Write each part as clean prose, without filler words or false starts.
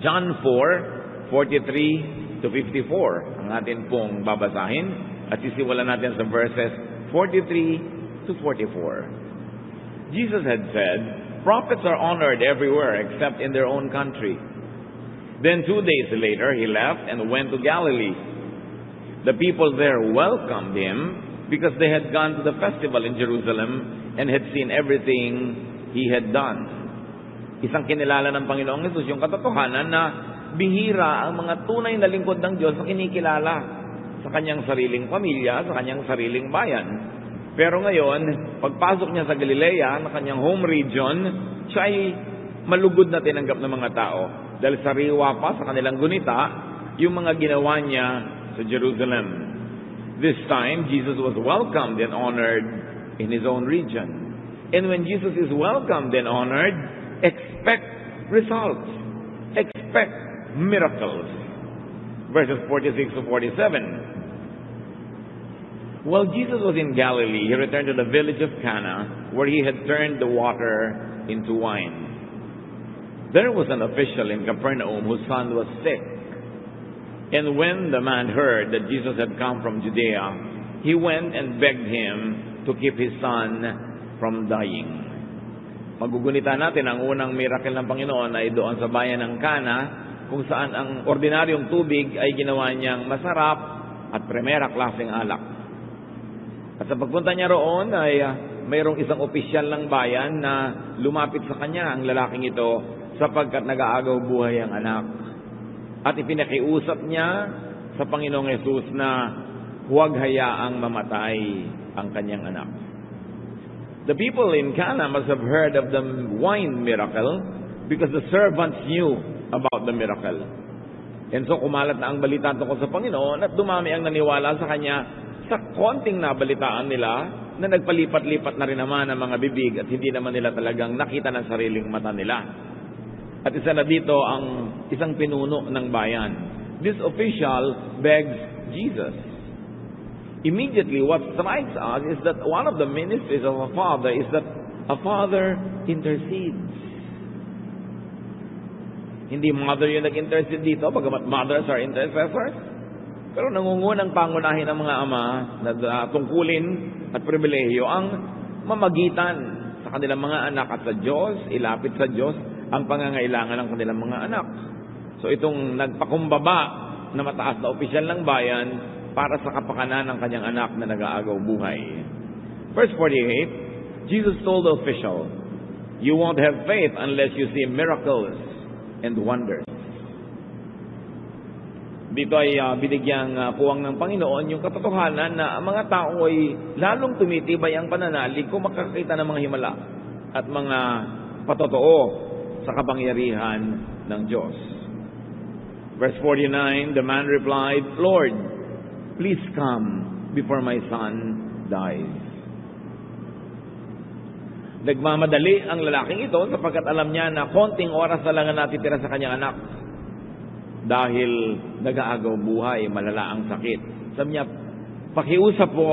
John 4:43 to 54 ang atin pong babasahin at sisimulan natin sa verses 43 to 44. Jesus had said, "Prophets are honored everywhere except in their own country." Then 2 days later, he left and went to Galilee. The people there welcomed him because they had gone to the festival in Jerusalem and had seen everything he had done. Isang kinilala ng Panginoong Hesus yung katotohanan na bihira ang mga tunay na lingkod ng Diyos na kinikilala sa kanyang sariling pamilya, sa kanyang sariling bayan. Pero ngayon, pagpasok niya sa Galilea, na kanyang home region, siya ay malugod na tinanggap ng mga tao. Dahil sariwa pa sa kanilang gunita, yung mga ginawa niya sa Jerusalem. This time, Jesus was welcomed and honored in His own region. And when Jesus is welcomed and honored, expect results. Expect miracles. Verses 46 to 47. While Jesus was in Galilee, He returned to the village of Cana, where He had turned the water into wine. There was an official in Capernaum whose son was sick. And when the man heard that Jesus had come from Judea, he went and begged him to keep his son from dying. Magugunita natin ang unang miracle ng Panginoon ay doon sa bayan ng Cana, kung saan ang ordinaryong tubig ay ginawa niyang masarap at primera klaseng alak. At sa pagpunta niya roon ay mayroong isang opisyal ng bayan na lumapit sa kanya, ang lalaking ito, sapagkat nag-aagaw buhay ang anak. At ipinakiusap niya sa Panginoong Hesus na huwag hayaang mamatay ang kanyang anak. The people in Cana must have heard of the wine miracle because the servants knew about the miracle. And so kumalat na ang balita tungkol sa Panginoon at dumami ang naniwala sa kanya sa konting nabalitaan nila na nagpalipat-lipat na rin naman ang mga bibig at hindi naman nila talagang nakita ng sariling mata nila. At isa na dito ang isang pinuno ng bayan. This official begs Jesus. Immediately, what strikes us is that one of the ministries of a father is that a father intercedes. Hindi mother yung nag-intercede dito, bagamat mothers are intercessors. Pero nangungunang pangunahin ng mga ama na tungkulin at pribilehiyo ang mamagitan sa kanilang mga anak at sa Diyos, ilapit sa Diyos ang pangangailangan ng kanilang mga anak. So itong nagpakumbaba na mataas na opisyal ng bayan para sa kapakanan ng kanyang anak na nag-aagaw buhay. Verse 48, Jesus told the official, "You won't have faith unless you see miracles and wonders." Dito ay binigyang puwang ng Panginoon yung katotohanan na ang mga tao ay lalong tumitibay ang pananalig kung makakita ng mga himala at mga patotoo sa kapangyarihan ng Diyos. Verse 49, the man replied, "Lord, please come before my son dies." Nagmamadali ang lalaking ito sapagkat alam niya na konting oras na lang ang natitira sa kanyang anak. Dahil nag-aagaw buhay, malala ang sakit. Sabi niya, "Pakiusap po,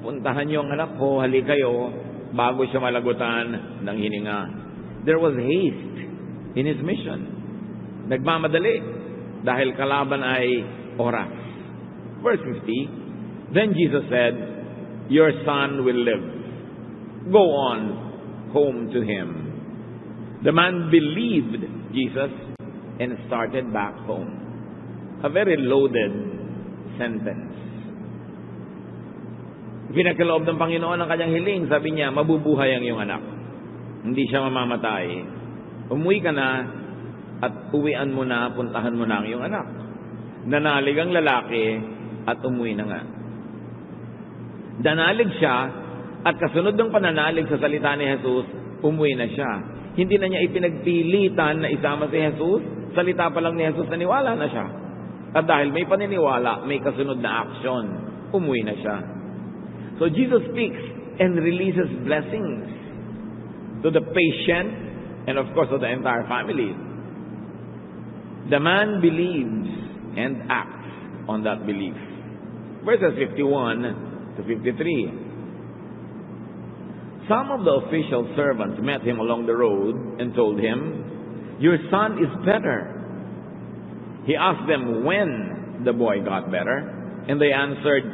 puntahan niyo ang anak ko, hali kayo, bago siya malagutan ng hininga." There was haste in his mission. Nagmamadali dahil kalaban ay oras. Verse 50, then Jesus said, "Your son will live. Go on home to him." The man believed Jesus and started back home. A very loaded sentence. Pinagkaloob ng Panginoon ang kanyang hiling. Sabi niya, mabubuhay ang iyong anak. Hindi siya mamamatay. Umuwi ka na at uwian mo na, puntahan mo na ang iyong anak. Nanalig ang lalaki at umuwi na nga. Nanalig siya at kasunod ng pananalig sa salita ni Jesus, umuwi na siya. Hindi na niya ipinagpilitan na isama si Jesus. Salita pa lang ni Jesus, naniwala na siya. At dahil may paniniwala, may kasunod na aksyon, umuwi na siya. So Jesus speaks and releases blessings to the patient and of course to the entire family. The man believes and acts on that belief. Verses 51 to 53. Some of the official servants met him along the road and told him, "Your son is better." He asked them when the boy got better, and they answered,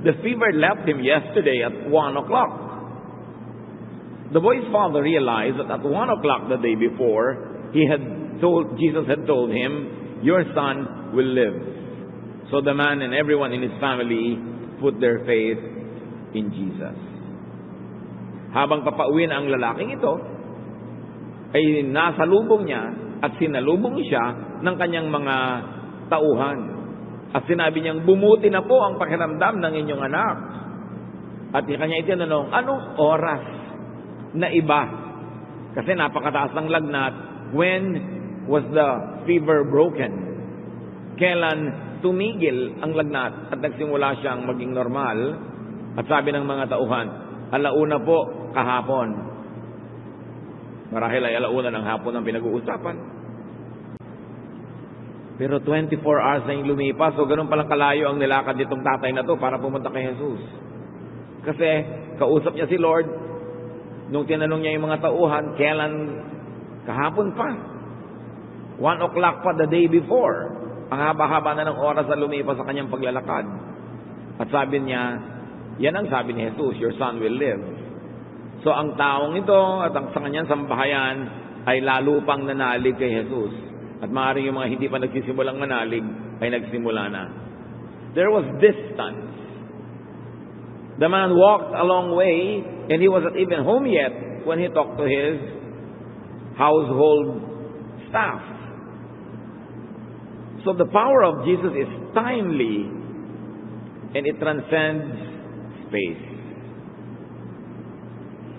"The fever left him yesterday at 1 o'clock." The boy's father realized that at 1 o'clock the day before, Jesus had told him, "Your son will live." So the man and everyone in his family put their faith in Jesus. Habang papauwi na ang lalaking ito, ay nasalubong niya at sinalubong siya ng kanyang mga tauhan. At sinabi niyang, "Bumuti na po ang pakiramdam ng inyong anak." At kanya itinanong, "Anong oras na iba?" Kasi napakataas ng lagnat. When was the fever broken? Kailan tumigil ang lagnat at nagsimula siyang maging normal? At sabi ng mga tauhan, "Alauna po kahapon." Marahil ay alauna ng hapon ang pinag-uusapan. Pero 24 hours na yung lumipas, so ganun palang kalayo ang nilakad nitong tatay na to para pumunta kay Jesus. Kasi kausap niya si Lord, nung tinanong niya yung mga tauhan, kailan? Kahapon pa. 1 o'clock pa the day before. Ang haba-haba na ng oras na lumipas sa kanyang paglalakad. At sabi niya, yan ang sabi ni Jesus, "Your son will live." So ang taong ito at ang sa kanyang sambahayan ay lalo pang nanalig kay Jesus. At maaaring yung mga hindi pa nagsisimulang manalig ay nagsimula na. There was distance. The man walked a long way and he wasn't even home yet when he talked to his household staff. So the power of Jesus is timely and it transcends space.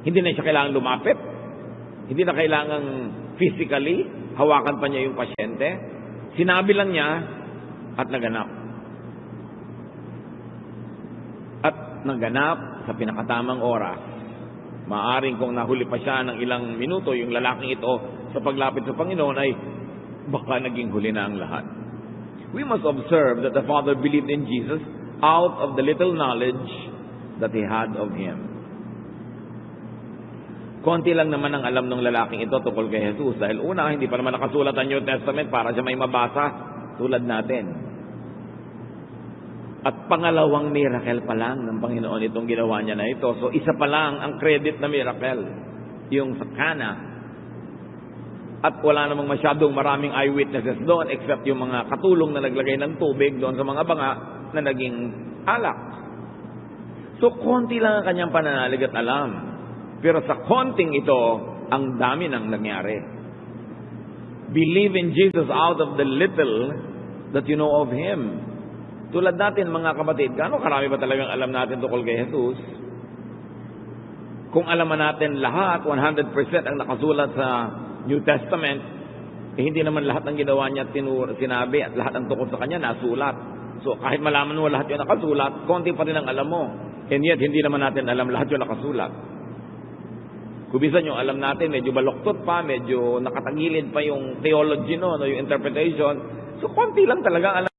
Hindi na siya kailangan lumapit. Hindi na kailangan physically hawakan pa niya yung pasyente. Sinabi lang niya at naganap. At naganap sa pinakatamang oras. Maaring kung nahuli pa siya ng ilang minuto, yung lalaking ito sa paglapit sa Panginoon ay baka naging huli na ang lahat. We must observe that the Father believed in Jesus out of the little knowledge that he had of him. Konti lang naman ang alam ng lalaking ito tungkol kay Jesus. Dahil una, hindi pa naman nakasulat ang New Testament para siya may mabasa tulad natin. At pangalawang miracle pa lang ng Panginoon itong ginawa niya na ito. So isa pa lang ang credit na miracle, yung sa Cana. At wala namang masyadong maraming eyewitnesses doon except yung mga katulong na naglagay ng tubig doon sa mga banga na naging alak. So konti lang ang kanyang pananalig at alam. Pero sa konting ito, ang dami nang nangyari. Believe in Jesus out of the little that you know of Him. Tulad natin mga kapatid, gaano karami ba talagang alam natin tungkol kay Jesus? Kung alaman natin lahat, 100% ang nakasulat sa New Testament, hindi naman lahat ng ginawa niya sinabi at lahat ng tungkol sa kanya nasulat. So kahit malaman mo lahat yung nakasulat, konti pa rin ang alam mo. And yet, hindi naman natin alam lahat yung nakasulat. Kung bisan yung alam natin, medyo baloktot pa, medyo nakatagilid pa yung theology no, yung interpretation. So konti lang talaga alam.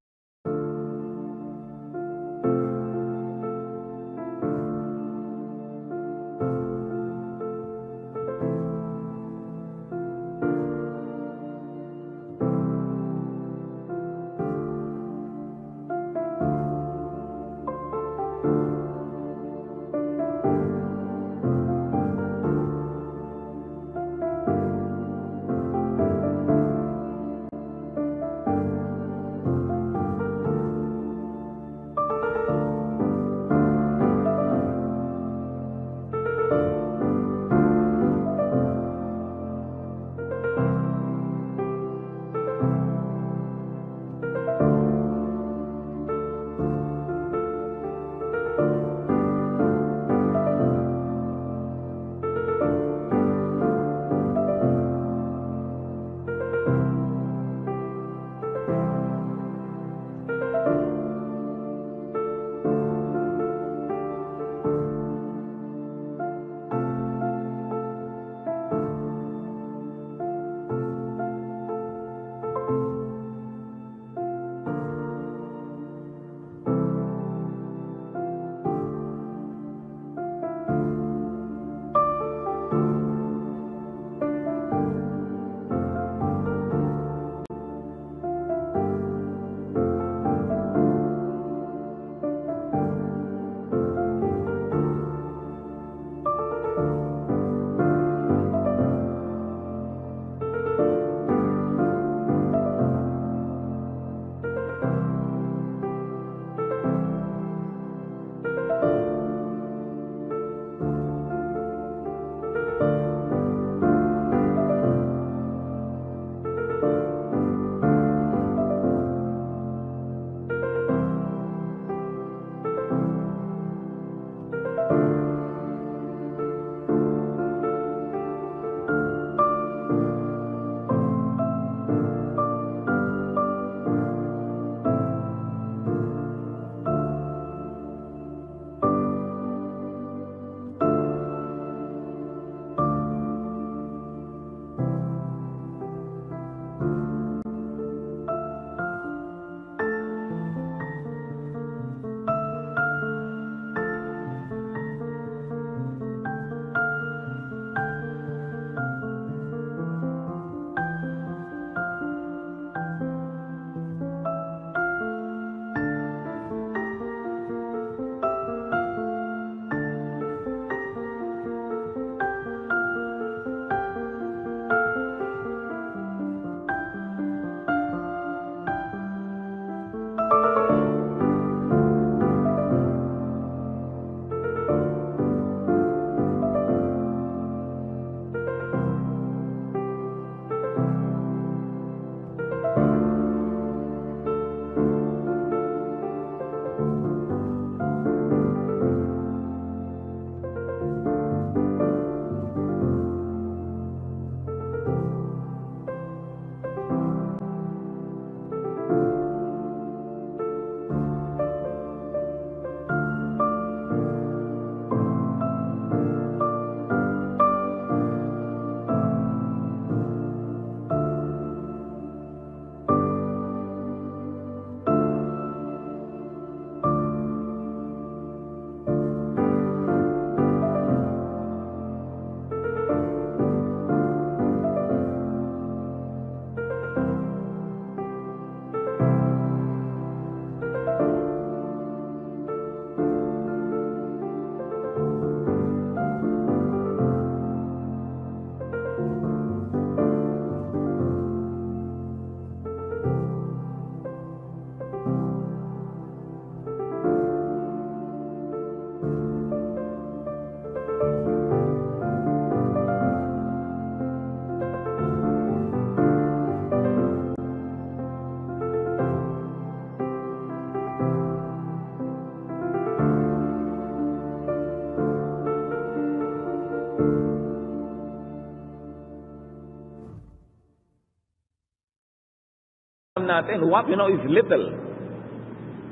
natin, what we know is little.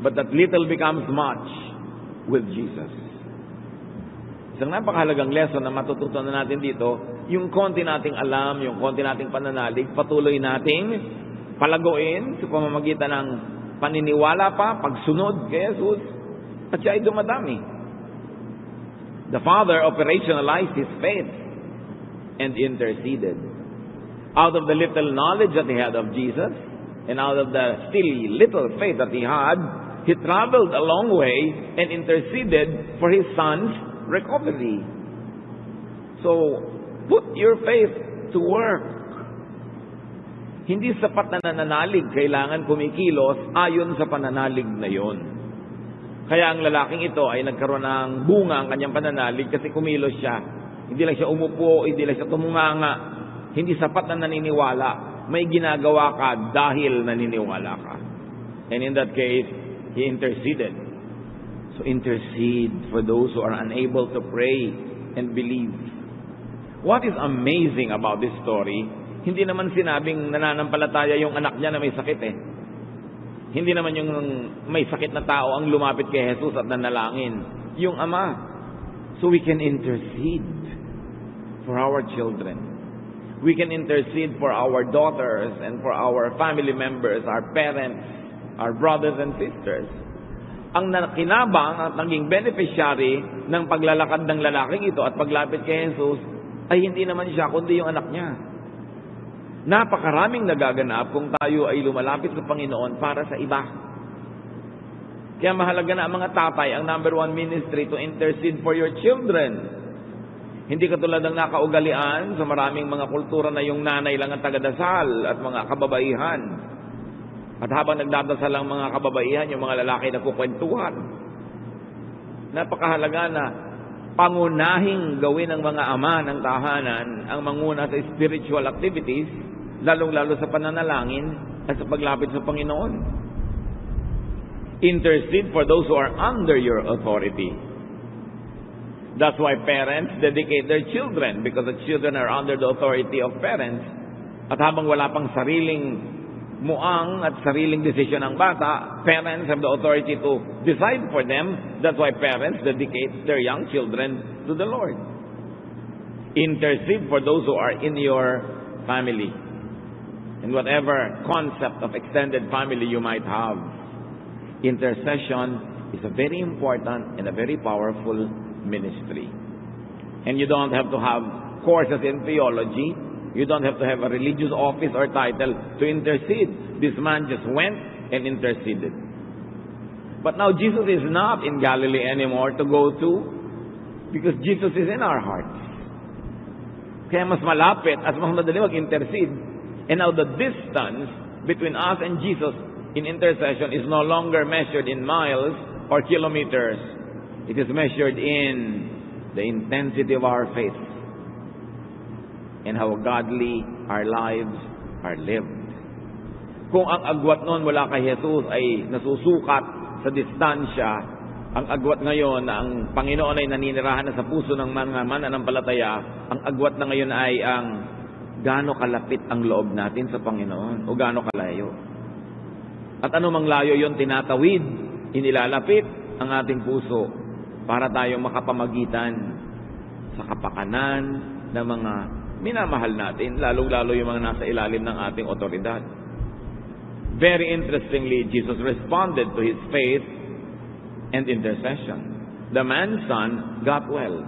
But that little becomes much with Jesus. Isang napakahalagang lesson na matututunan natin dito, yung konti nating alam, yung konti nating pananalig, patuloy nating palaguin sa pamamagitan ng paniniwala pa, pagsunod kay Jesus, at siya ay dumadami. The Father operationalized His faith and interceded. Out of the little knowledge that He had of Jesus, and out of the still little faith that He had, He traveled a long way and interceded for His Son's recovery. So, put your faith to work. Hindi sapat na nananalig, kailangan kumikilos ayon sa pananalig na yon. Kaya ang lalaking ito ay nagkaroon ng bunga ang kanyang pananalig kasi kumilos siya. Hindi lang siya umupo, hindi lang siya tumunganga. Hindi sapat na naniniwala. May ginagawa ka dahil naniniwala ka. And in that case, he interceded. So intercede for those who are unable to pray and believe. What is amazing about this story, hindi naman sinabing nananampalataya yung anak niya na may sakit eh. Hindi naman yung may sakit na tao ang lumapit kay Jesus at nanalangin. Yung ama. So we can intercede for our children. We can intercede for our daughters and for our family members, our parents, our brothers and sisters. Ang kinabang at naging beneficiary ng paglalakad ng lalaking ito at paglapit kay Jesus ay hindi naman siya, kundi yung anak niya. Napakaraming nagaganap kung tayo ay lumalapit sa Panginoon para sa iba. Kaya mahalaga na ang mga tatay, ang number one ministry to intercede for your children. Hindi katulad ng nakaugalian sa maraming mga kultura na yung nanay lang ang tagadasal at mga kababaihan. At habang nagdadasal ang mga kababaihan, yung mga lalaki nagkukwentuhan. Napakahalaga na pangunahing gawin ng mga ama ng tahanan ang manguna sa spiritual activities, lalong-lalo sa pananalangin at sa paglapit sa Panginoon. Intercede for those who are under your authority. That's why parents dedicate their children, because the children are under the authority of parents. At habang wala pang sariling muang at sariling desisyon ng bata, parents have the authority to decide for them. That's why parents dedicate their young children to the Lord. Intercede for those who are in your family. And whatever concept of extended family you might have, intercession is a very important and a very powerful ministry. And you don't have to have courses in theology. You don't have to have a religious office or title to intercede. This man just went and interceded. But now Jesus is not in Galilee anymore to go to, because Jesus is in our hearts. Kaya mas malapit at mas madali mag-intercede. And now the distance between us and Jesus in intercession is no longer measured in miles or kilometers. It is measured in the intensity of our faith and how godly our lives are lived. Kung ang agwat noon mula kay Jesus ay nasusukat sa distansya, ang agwat ngayon na ang Panginoon ay naninirahan na sa puso ng mga mananampalataya, ang agwat na ngayon ay ang gaano kalapit ang loob natin sa Panginoon o gaano kalayo. At anumang layo yon tinatawid, inilalapit ang ating puso para tayong makapamagitan sa kapakanan ng mga minamahal natin, lalong-lalo yung mga nasa ilalim ng ating otoridad. Very interestingly, Jesus responded to his faith and intercession. The man's son got well.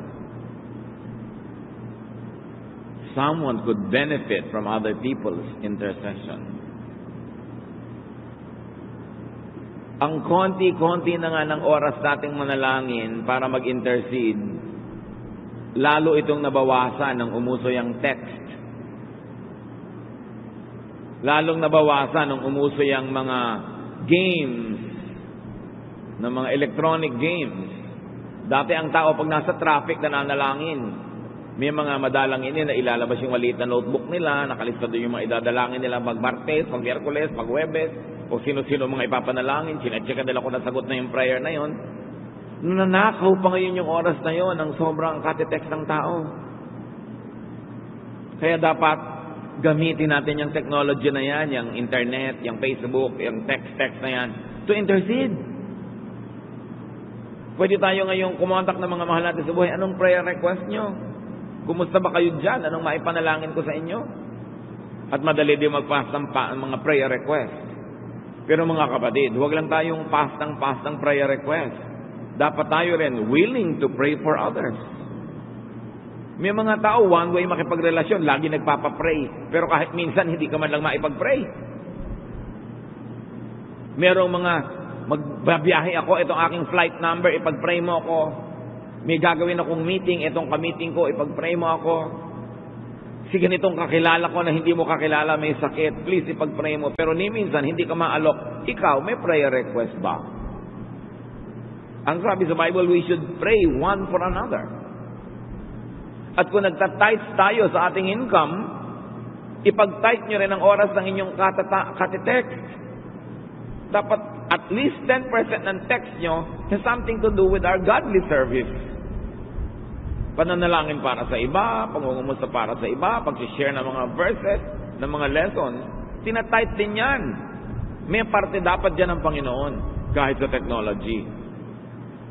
Someone could benefit from other people's intercession. Ang konti-konti na nga ng oras nating manalangin para mag-intercede, lalo itong nabawasan ng umusoy ang text. Lalong nabawasan ng umusoy ang mga games, ng mga electronic games. Dati ang tao pag nasa traffic nananalangin. May mga madalang ini na ilalabas yung maliit na notebook nila, nakalista doon yung mga idadalangin nila pag Martes, pag Miyerkules, pag Huwebes, o sino-sino mga ipapanalangin, sinacheckan nila kung nasagot na yung prayer na yon. Nanakaw pa ngayon yung oras na yon ng sobrang katitext ng tao. Kaya dapat gamitin natin yung technology na yan, yung internet, yung Facebook, yung text na yan, to intercede. Pwede tayo ngayong kumontak ng mga mahal natin sa buhay. Anong prayer request nyo? Kumusta ba kayo dyan? Anong maipanalangin ko sa inyo? At madali din magpass ng mga prayer request. Pero mga kapatid, huwag lang tayong pass ng prayer request. Dapat tayo rin willing to pray for others. May mga tao, one way makipagrelasyon, lagi nagpapapray. Pero kahit minsan, hindi ka man lang maipag-pray. Merong mga, magbabiyahe ako, itong aking flight number, ipag-pray mo ako. May gagawin akong meeting, itong ka-meeting ko, ipag-pray mo ako. Si ganitong kakilala ko na hindi mo kakilala, may sakit, please ipag-pray mo. Pero ni minsan, hindi ka maalok. Ikaw, may prayer request ba? Ang sabi sa Bible, we should pray one for another. At kung nagtatights tayo sa ating income, ipag-tight nyo rin ang oras ng inyong katitext. Dapat at least 10% ng text nyo has something to do with our godly service. Pananalangin para sa iba, pangungumusta para sa iba, pag-share ng mga verses, ng mga lessons, tinatight din yan. May parte dapat dyan ng Panginoon, kahit sa technology.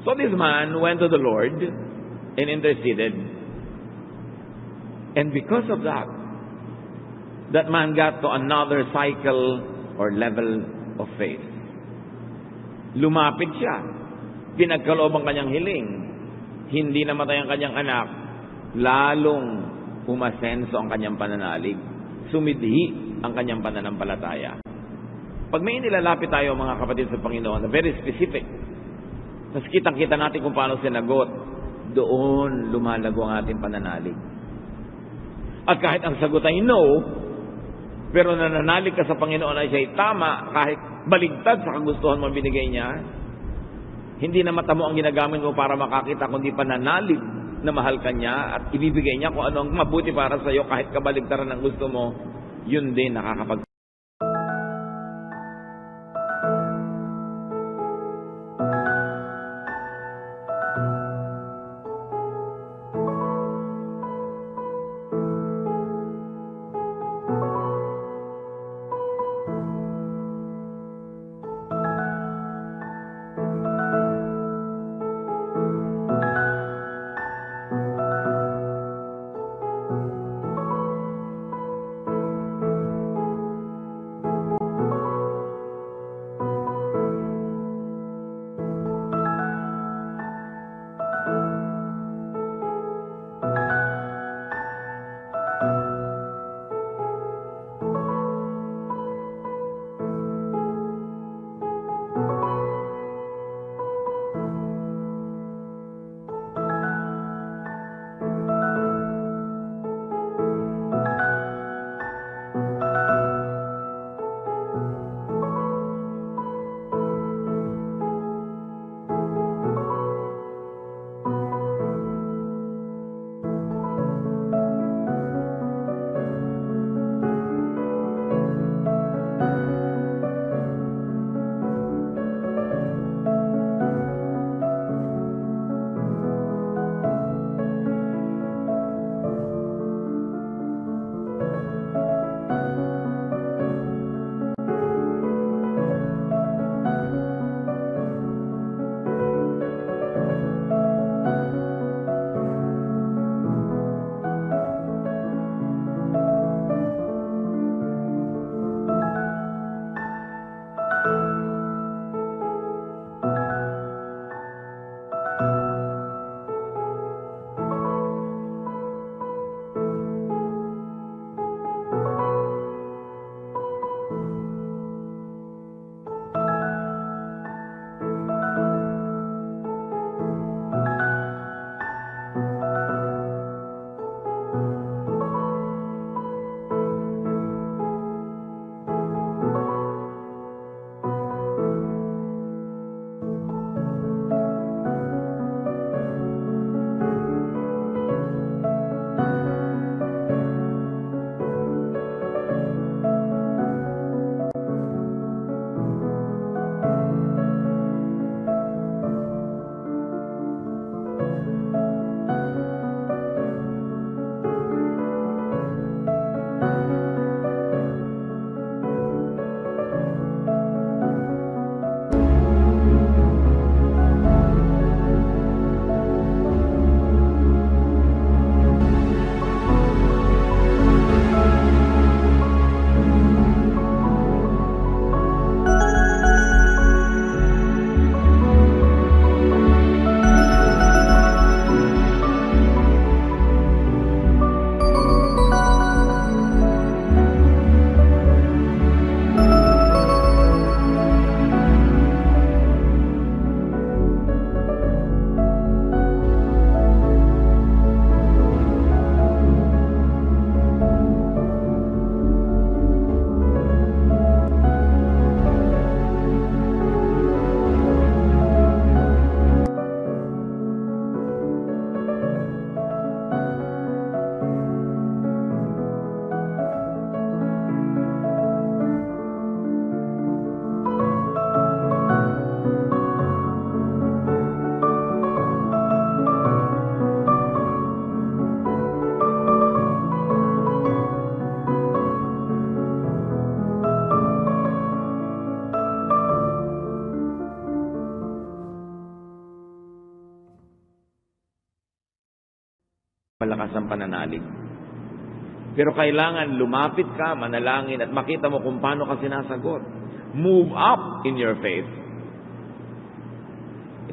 So this man went to the Lord and interceded. And because of that, that man got to another cycle or level of faith. Lumapit siya. Pinagkaloob ang kanyang hiling. Hindi namatay ang kanyang anak. Lalong umasenso ang kanyang pananalig. Sumidhi ang kanyang pananampalataya. Pag may nilalapit tayo mga kapatid sa Panginoon na very specific, mas kitang-kita natin kung paano sinagot, doon lumalago ang ating pananalig. At kahit ang sagot ay no, pero nananalig ka sa Panginoon na siya'y tama, kahit baligtad sa kagustuhan mo binigay niya, hindi na mata mo ang ginagamit mo para makakita, kundi pananalig na mahal ka niya at ibibigay niya kung ano ang mabuti para sa iyo kahit kabaligtaran ang gusto mo, yun din nakakapag ng pananalig. Pero kailangan lumapit ka, manalangin, at makita mo kung paano ka sinasagot. Move up in your faith.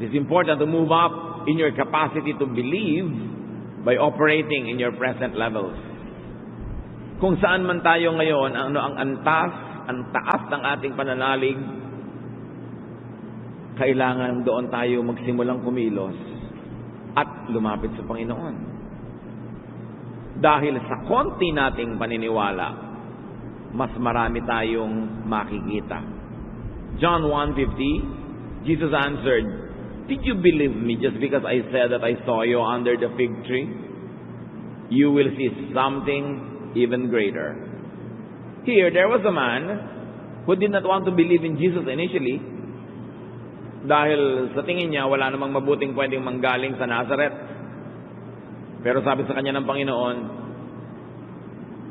It is important to move up in your capacity to believe by operating in your present levels. Kung saan man tayo ngayon, ang taas ng ating pananalig, kailangan doon tayo magsimulang kumilos at lumapit sa Panginoon. Dahil sa konti nating paniniwala, mas marami tayong makikita. John 1:50, Jesus answered, "Did you believe me just because I said that I saw you under the fig tree? You will see something even greater." Here, there was a man who did not want to believe in Jesus initially dahil sa tingin niya wala namang mabuting pwedeng manggaling sa Nazareth. Pero sabi sa kanya ng Panginoon,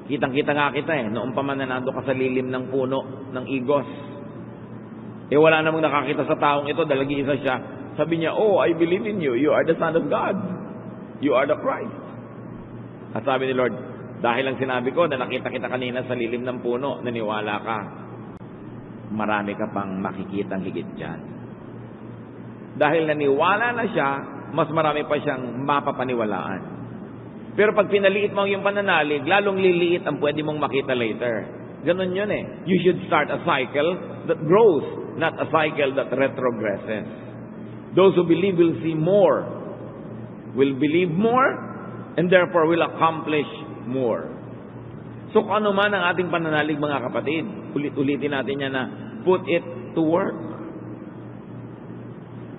kitang-kita nga kita noong pa man na nando ka sa lilim ng puno ng igos. Wala namang nakakita sa taong ito, dalagi isa siya. Sabi niya, "Oh, I believe in you. You are the Son of God. You are the Christ." At sabi ni Lord, dahil lang sinabi ko na nakita kita kanina sa lilim ng puno, naniwala ka. Marami ka pang makikitang higit dyan. Dahil naniwala na siya, mas marami pa siyang mapapaniwalaan. Pero pag pinaliit mo yung pananalig, lalong liliit ang pwede mong makita later. Ganun yun You should start a cycle that grows, not a cycle that retrogresses. Those who believe will see more, will believe more, and therefore will accomplish more. So kung ano man ang ating pananalig, mga kapatid, ulit-ulitin natin yan na put it to work.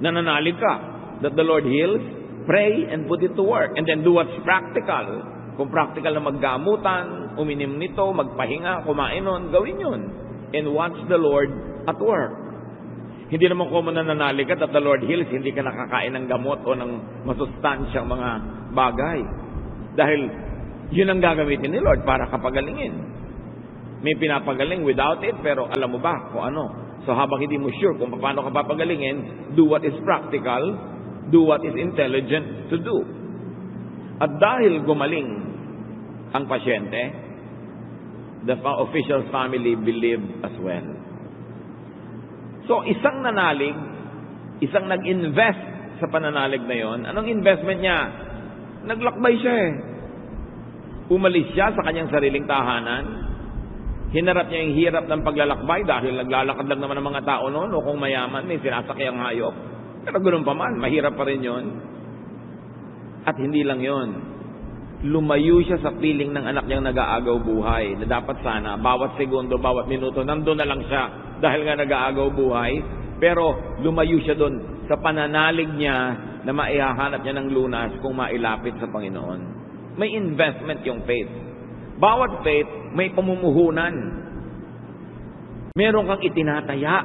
Nananalig ka that the Lord heals, pray and put it to work. And then do what's practical. Kung practical na maggamutan, uminim nito, magpahinga, kumain nun, gawin yun. And watch the Lord at work. Hindi naman kung nananalig ka that the Lord heals, hindi ka nakakain ng gamot o ng masustansyang mga bagay. Dahil yun ang gagamitin ni Lord para kapagalingin. May pinapagaling without it, pero alam mo ba kung ano? So habang hindi mo sure kung paano ka papagalingin, do what is practical, do what is intelligent to do. At dahil gumaling ang pasyente, the official's family believed as well. So isang nanalig, isang nag-invest sa pananalig na yon, anong investment niya? Naglakbay siya Umalis siya sa kanyang sariling tahanan. Hinarap niya yung hirap ng paglalakbay dahil naglalakad lang naman ng mga tao noon, o kung mayaman, may sinasakyan ang hayop. Pero ganoon pa man, mahirap pa rin yun. At hindi lang yun. Lumayo siya sa piling ng anak niyang nag-aagaw buhay, na dapat sana, bawat segundo, bawat minuto, nandun na lang siya dahil nga nag-aagaw buhay. Pero lumayo siya doon sa pananalig niya na maihahanap niya ng lunas kung mailapit sa Panginoon. May investment yung faith. Bawat faith, may pamumuhunan. Meron kang itinataya.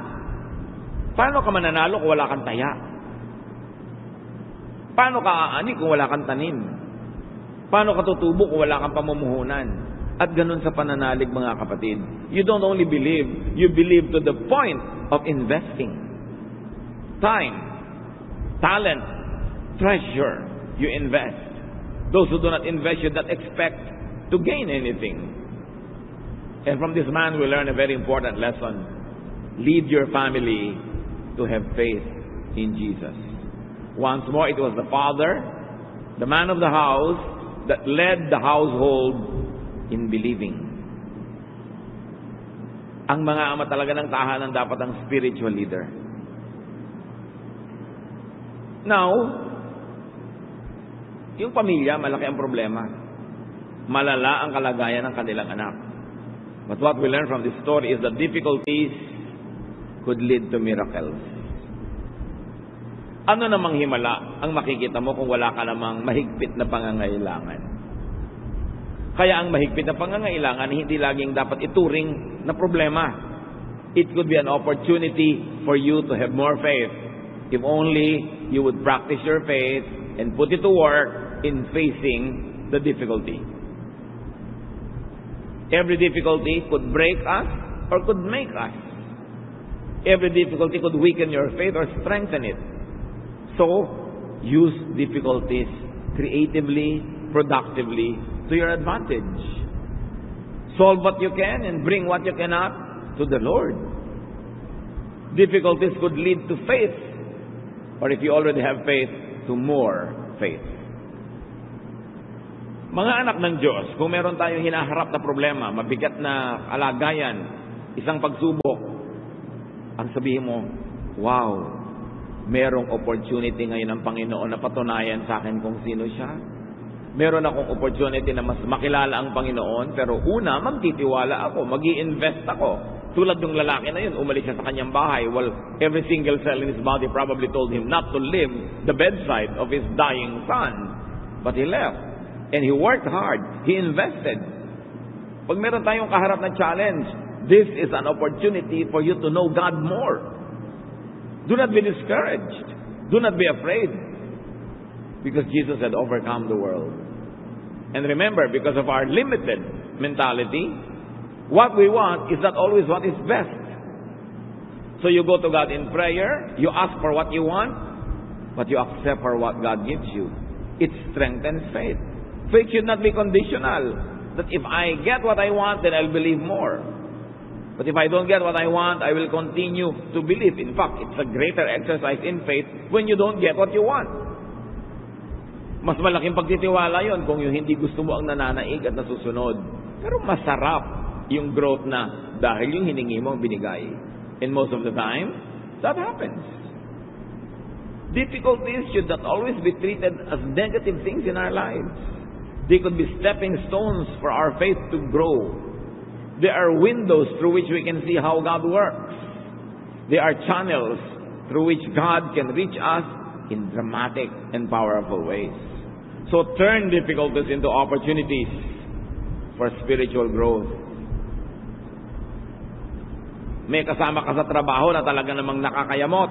Paano ka mananalo kung wala kang taya? Paano ka aani kung wala kang tanim? Paano ka tutubo kung wala kang pamumuhunan? At ganun sa pananalig, mga kapatid. You don't only believe, you believe to the point of investing. Time, talent, treasure, you invest. Those who do not invest should not expect to gain anything. And from this man we learn a very important lesson. Lead your family to have faith in Jesus. Once more, it was the father, the man of the house, that led the household in believing. Ang mga ama talaga ng tahanan dapat ang spiritual leader. Now, yung pamilya, malaki ang problema. Malala ang kalagayan ng kanilang anak. But what we learn from this story is that difficulties could lead to miracles. Ano namang himala ang makikita mo kung wala ka namang mahigpit na pangangailangan? Kaya ang mahigpit na pangangailangan hindi laging dapat ituring na problema. It could be an opportunity for you to have more faith if only you would practice your faith and put it to work in facing the difficulty. Every difficulty could break us or could make us. Every difficulty could weaken your faith or strengthen it. So, use difficulties creatively, productively to your advantage. Solve what you can and bring what you cannot to the Lord. Difficulties could lead to faith, or if you already have faith, to more faith. Mga anak ng Diyos, kung meron tayong hinaharap na problema, mabigat na kalagayan, isang pagsubok, ang sabihin mo, wow, merong opportunity ngayon ng Panginoon na patunayan sa akin kung sino siya. Meron akong opportunity na mas makilala ang Panginoon, pero una, magtitiwala ako, mag-i-invest ako. Tulad ng lalaki na yun, umalis siya sa kanyang bahay, while every single cell in his body probably told him not to leave the bedside of his dying son. But he left. And he worked hard. He invested. Pag meron tayong kaharap na challenge, this is an opportunity for you to know God more. Do not be discouraged. Do not be afraid. Because Jesus had overcome the world. And remember, because of our limited mentality, what we want is not always what is best. So you go to God in prayer, you ask for what you want, but you accept for what God gives you. It strengthens faith. Faith should not be conditional. That if I get what I want, then I'll believe more. But if I don't get what I want, I will continue to believe. In fact, it's a greater exercise in faith when you don't get what you want. Mas malaking pagtitiwala yon kung yung hindi gusto mo ang nananaig at nasusunod. Pero masarap yung growth na dahil yung hiningi mo ang binigay. And most of the time, that happens. Difficulties should not always be treated as negative things in our lives. They could be stepping stones for our faith to grow. They are windows through which we can see how God works. They are channels through which God can reach us in dramatic and powerful ways. So turn difficulties into opportunities for spiritual growth. May kasama ka sa trabaho na talaga namang nakakayamot.